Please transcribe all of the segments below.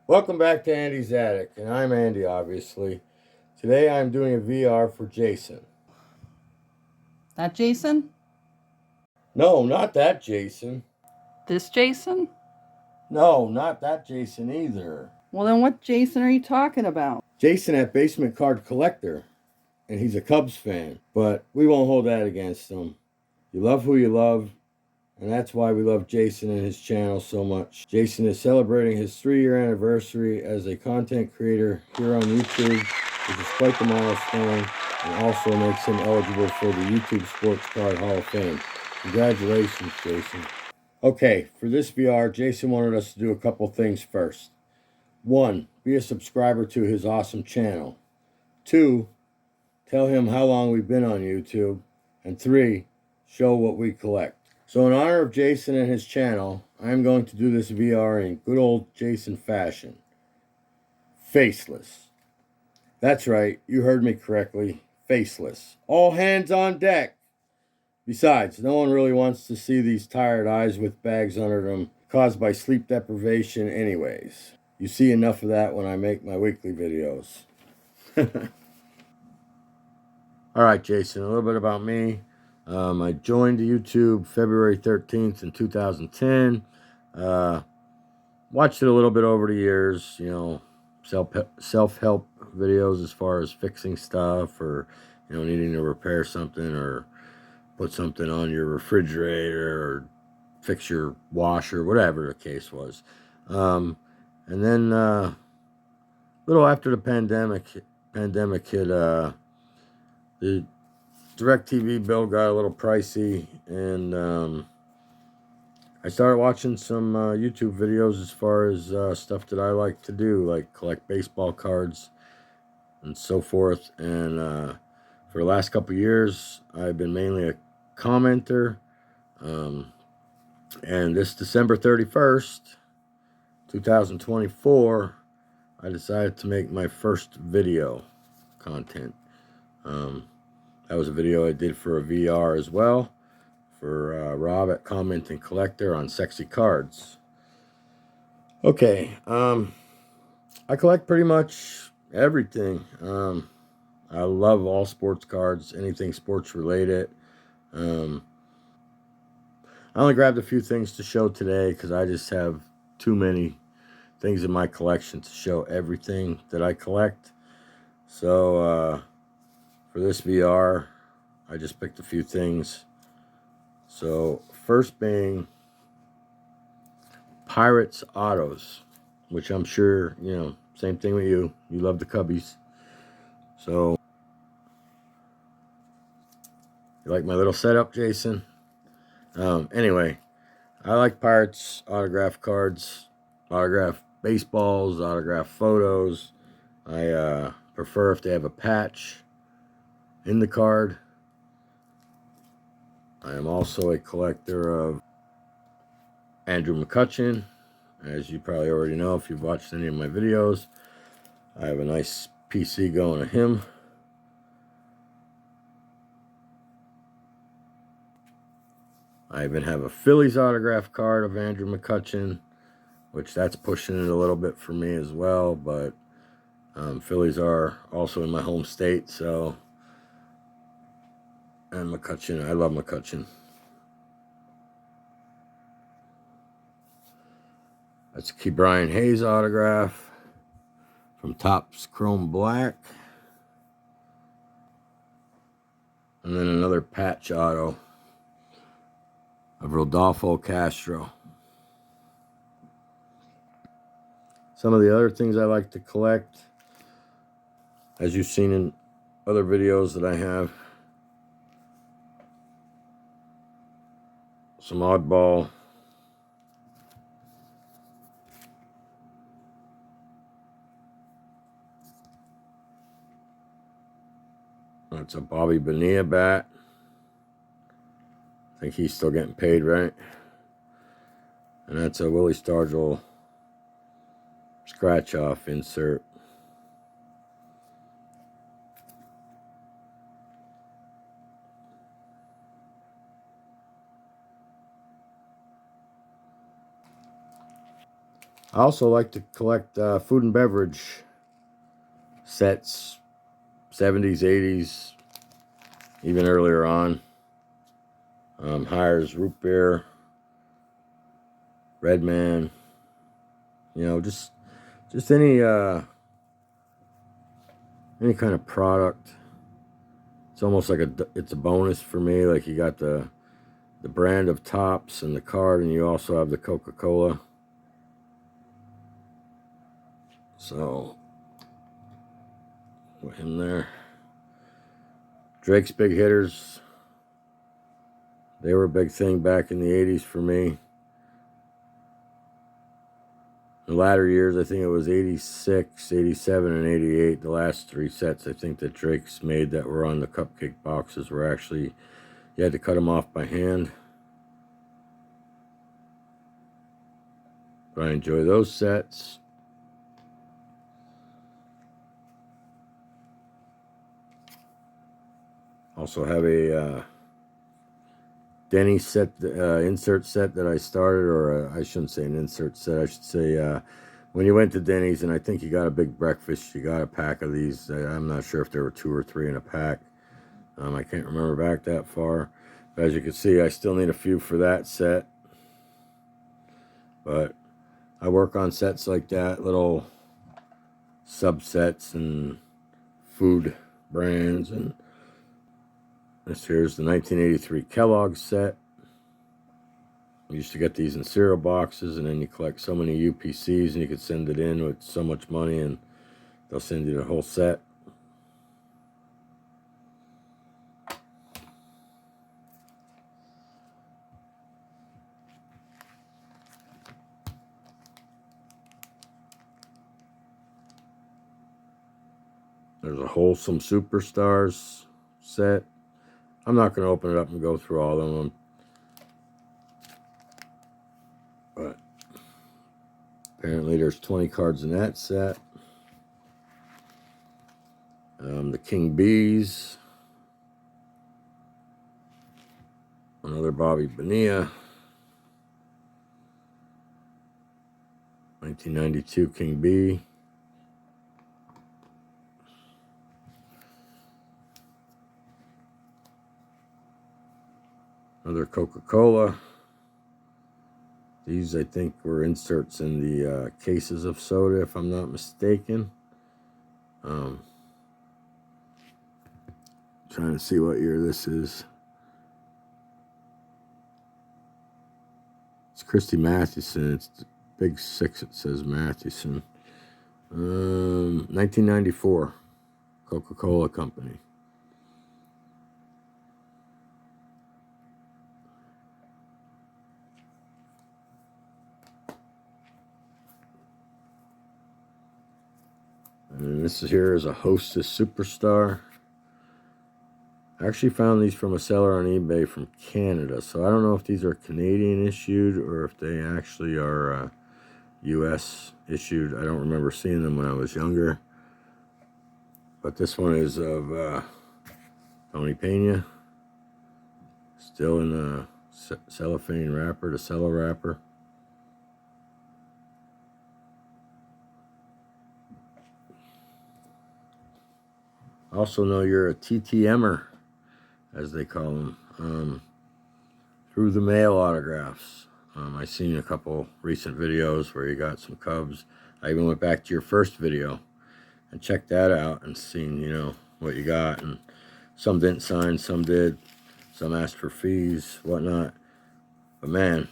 Welcome back to Andy's Attic, and I'm Andy, obviously. Today I'm doing a VR for Jason. That Jason? No, not that Jason. This Jason? No, not that Jason either. Well, then what Jason are you talking about? Jason at Basement Card Collector, and he's a Cubs fan, but we won't hold that against him. You love who you love, and that's why we love Jason and his channel so much. Jason is celebrating his 3-year anniversary as a content creator here on YouTube, which is quite the milestone, and also makes him eligible for the YouTube Sports Card Hall of Fame. Congratulations, Jason. Okay, for this VR, Jason wanted us to do a couple things first. 1, be a subscriber to his awesome channel. 2, tell him how long we've been on YouTube. And 3, show what we collect. So in honor of Jason and his channel, I'm going to do this VR in good old Jason fashion. Faceless. That's right, you heard me correctly. Faceless. All hands on deck. Besides, no one really wants to see these tired eyes with bags under them caused by sleep deprivation anyways. You see enough of that when I make my weekly videos. All right, Jason, a little bit about me. I joined YouTube February 13th in 2010. Watched it a little bit over the years, self-help videos as far as fixing stuff or, needing to repair something or put something on your refrigerator or fix your washer, whatever the case was. And then a little after the pandemic hit, the DirecTV bill got a little pricey, and I started watching some YouTube videos as far as stuff that I like to do, like collect baseball cards and so forth. And for the last couple of years, I've been mainly a commenter. And this December 31st, 2024, I decided to make my first video content. That was a video I did for a VR as well, for Rob at Comment and Collector on sexy cards. Okay, I collect pretty much everything. I love all sports cards, anything sports related. I only grabbed a few things to show today because I just have too many things in my collection to show everything that I collect. So for this VR, I just picked a few things. So first being Pirates autos, which I'm sure, same thing with you. You love the Cubbies. So, you like my little setup, Jason? Anyway, I like Pirates autograph cards, autograph baseballs, autograph photos. I prefer if they have a patch in the card. I am also a collector of Andrew McCutchen, as you probably already know if you've watched any of my videos. I have a nice PC going to him. I even have a Phillies autograph card of Andrew McCutchen, which that's pushing it a little bit for me as well, but Phillies are also in my home state, so, and McCutchen, I love McCutchen. That's a Ke'Bryan Hayes autograph from Topps Chrome Black. And then another patch auto of Rodolfo Castro. Some of the other things I like to collect, as you've seen in other videos that I have, some oddball that's a Bobby Bonilla bat. I think he's still getting paid, right? And that's a Willie Stargell scratch off insert. I also like to collect food and beverage sets, 70s, 80s, even earlier on. Hires, root beer, Red Man, you know, just any kind of product. It's almost like it's a bonus for me. Like you got the brand of Tops and the card, and you also have the Coca-Cola. So put him there. Drake's Big Hitters. They were a big thing back in the 80s for me. The latter years, I think it was 86, 87, and 88. The last three sets I think that Drake's made that were on the cupcake boxes were actually, you had to cut them off by hand. But I enjoy those sets. Also have a Denny set, insert set that I started, or I shouldn't say an insert set, I should say when you went to Denny's and I think you got a big breakfast, you got a pack of these. I'm not sure if there were 2 or 3 in a pack. I can't remember back that far. But as you can see, I still need a few for that set. But I work on sets like that, little subsets and food brands. And this here's the 1983 Kellogg's set. We used to get these in cereal boxes, and then you collect so many UPCs and you could send it in with so much money and they'll send you the whole set. There's a Wholesome Superstars set. I'm not going to open it up and go through all of them. But apparently there's 20 cards in that set. The King Bees. Another Bobby Bonilla. 1992 King B. Another Coca-Cola. These, I think, were inserts in the cases of soda, if I'm not mistaken. Trying to see what year this is. It's Christy Mathewson. It's the big 6. It says Mathewson. 1994. Coca-Cola Company. And this here is a Hostess Superstar. I actually found these from a seller on eBay from Canada, so I don't know if these are Canadian issued or if they actually are US issued. I don't remember seeing them when I was younger. But this one is of Tony Pena. Still in the cellophane wrapper, the cello wrapper. Also know you're a TTMer, as they call them, through the mail autographs. I seen a couple recent videos where you got some Cubs. I even went back to your first video and checked that out and seen, you know, what you got. And some didn't sign, some did. Some asked for fees, whatnot. But man,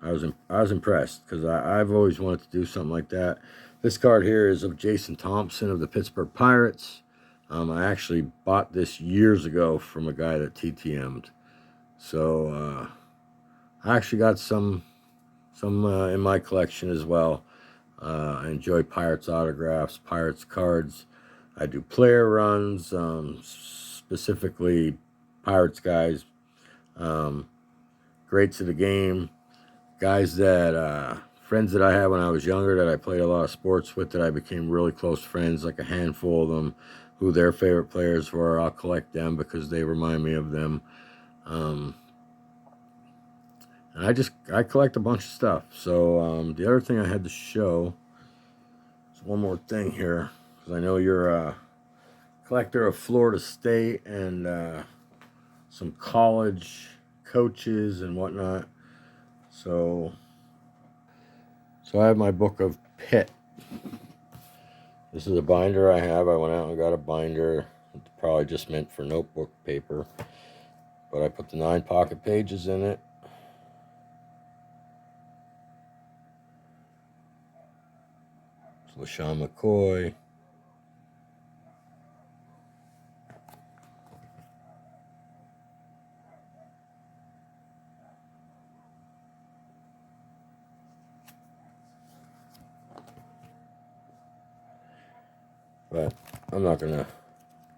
I was impressed because I've always wanted to do something like that. This card here is of Jason Thompson of the Pittsburgh Pirates. I actually bought this years ago from a guy that TTM'd. So I actually got some in my collection as well. I enjoy Pirates autographs, Pirates cards. I do player runs, specifically Pirates guys, greats of the game, guys that friends that I had when I was younger that I played a lot of sports with that I became really close friends, like a handful of them, who their favorite players were. I'll collect them because they remind me of them. And And I collect a bunch of stuff. So the other thing I had to show is one more thing here, because I know you're a collector of Florida State and some college coaches and whatnot. So I have my book of Pitt. This is a binder I have. I went out and got a binder. It's probably just meant for notebook paper, but I put the 9 pocket pages in it. It's LeSean McCoy. But I'm not going to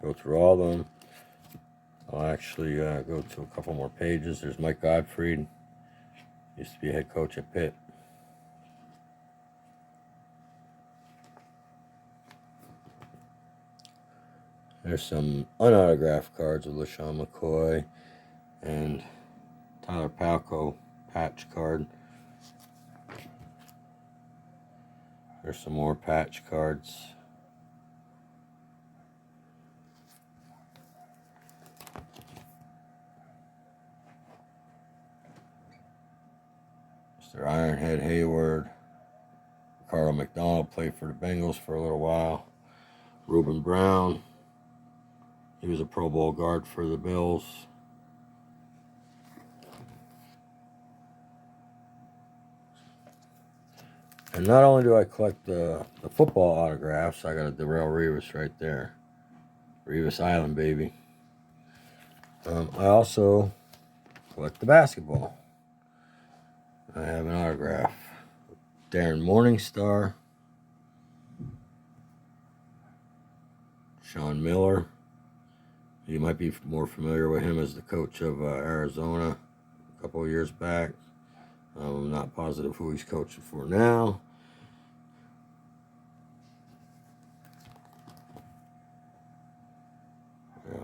go through all of them. I'll actually go to a couple more pages. There's Mike Gottfried. Used to be head coach at Pitt. There's some unautographed cards of LeSean McCoy and Tyler Palko patch card. There's some more patch cards. Mr. Ironhead Hayward. Carl McDonald played for the Bengals for a little while. Reuben Brown. He was a Pro Bowl guard for the Bills. And not only do I collect the football autographs, I got a Darrelle Revis right there. Revis Island, baby. I also collect the basketball. I have an autograph. Darren Morningstar. Sean Miller. You might be more familiar with him as the coach of Arizona a couple of years back. I'm not positive who he's coaching for now.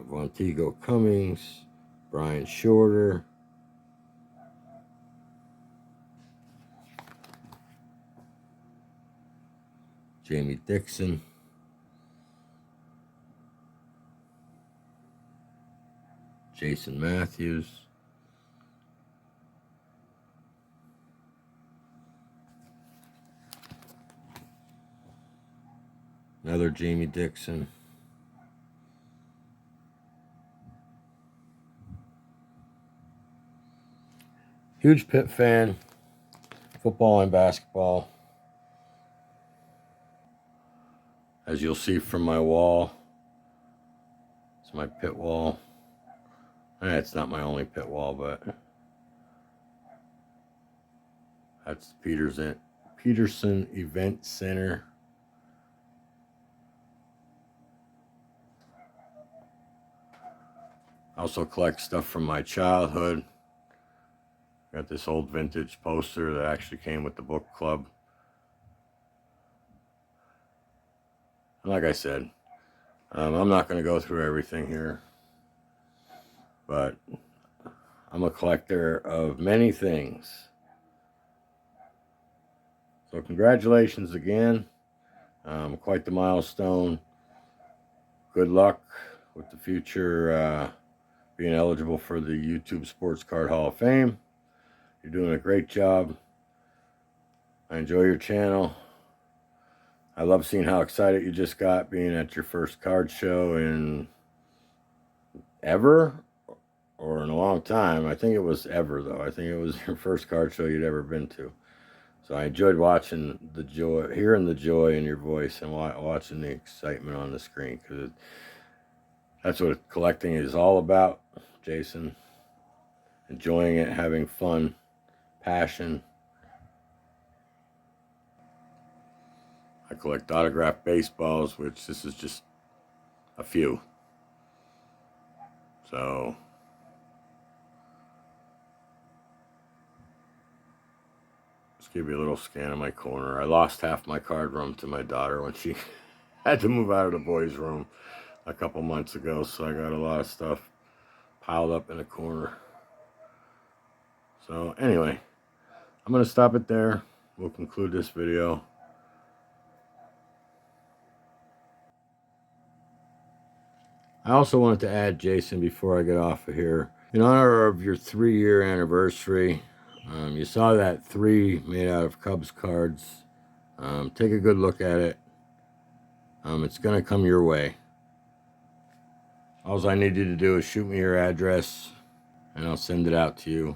Vonteego Cummings, Brian Shorter, Jamie Dixon, Jason Matthews, another Jamie Dixon, huge Pitt fan, football and basketball. As you'll see from my wall, it's my Pitt wall. It's not my only Pitt wall, but that's Peterson Event Center. I also collect stuff from my childhood. Got this old vintage poster that actually came with the book club. And like I said, I'm not going to go through everything here, but I'm a collector of many things. So congratulations again. Quite the milestone. Good luck with the future being eligible for the YouTube Sports Card Hall of Fame. You're doing a great job. I enjoy your channel. I love seeing how excited you just got being at your first card show in ever or in a long time. I think it was ever, though. I think it was your first card show you'd ever been to. So I enjoyed watching the joy, hearing the joy in your voice and watching the excitement on the screen, because that's what collecting is all about, Jason. Enjoying it, having fun, passion. I collect autographed baseballs, which this is just a few. So let's give you a little scan of my corner. I lost half my card room to my daughter when she had to move out of the boys' room a couple months ago, so I got a lot of stuff piled up in a corner. So anyway, I'm going to stop it there. We'll conclude this video. I also wanted to add, Jason, before I get off of here, in honor of your 3-year anniversary, you saw that 3 made out of Cubs cards. Take a good look at it. It's going to come your way. All I need you to do is shoot me your address, and I'll send it out to you.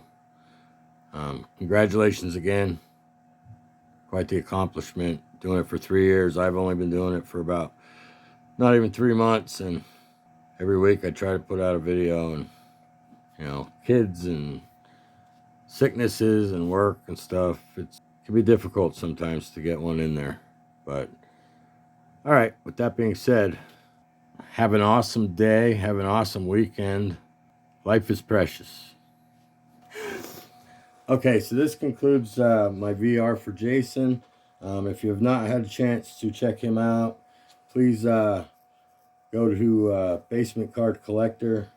Congratulations again. Quite the accomplishment. Doing it for 3 years. I've only been doing it for about not even 3 months, and every week I try to put out a video, and you know, kids and sicknesses and work and stuff. It can be difficult sometimes to get one in there. But all right, with that being said, have an awesome day. Have an awesome weekend. Life is precious. Okay, so this concludes my VR for Jason. If you have not had a chance to check him out, please go to Basement Card Collector.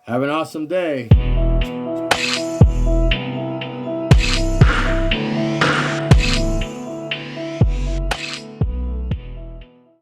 Have an awesome day.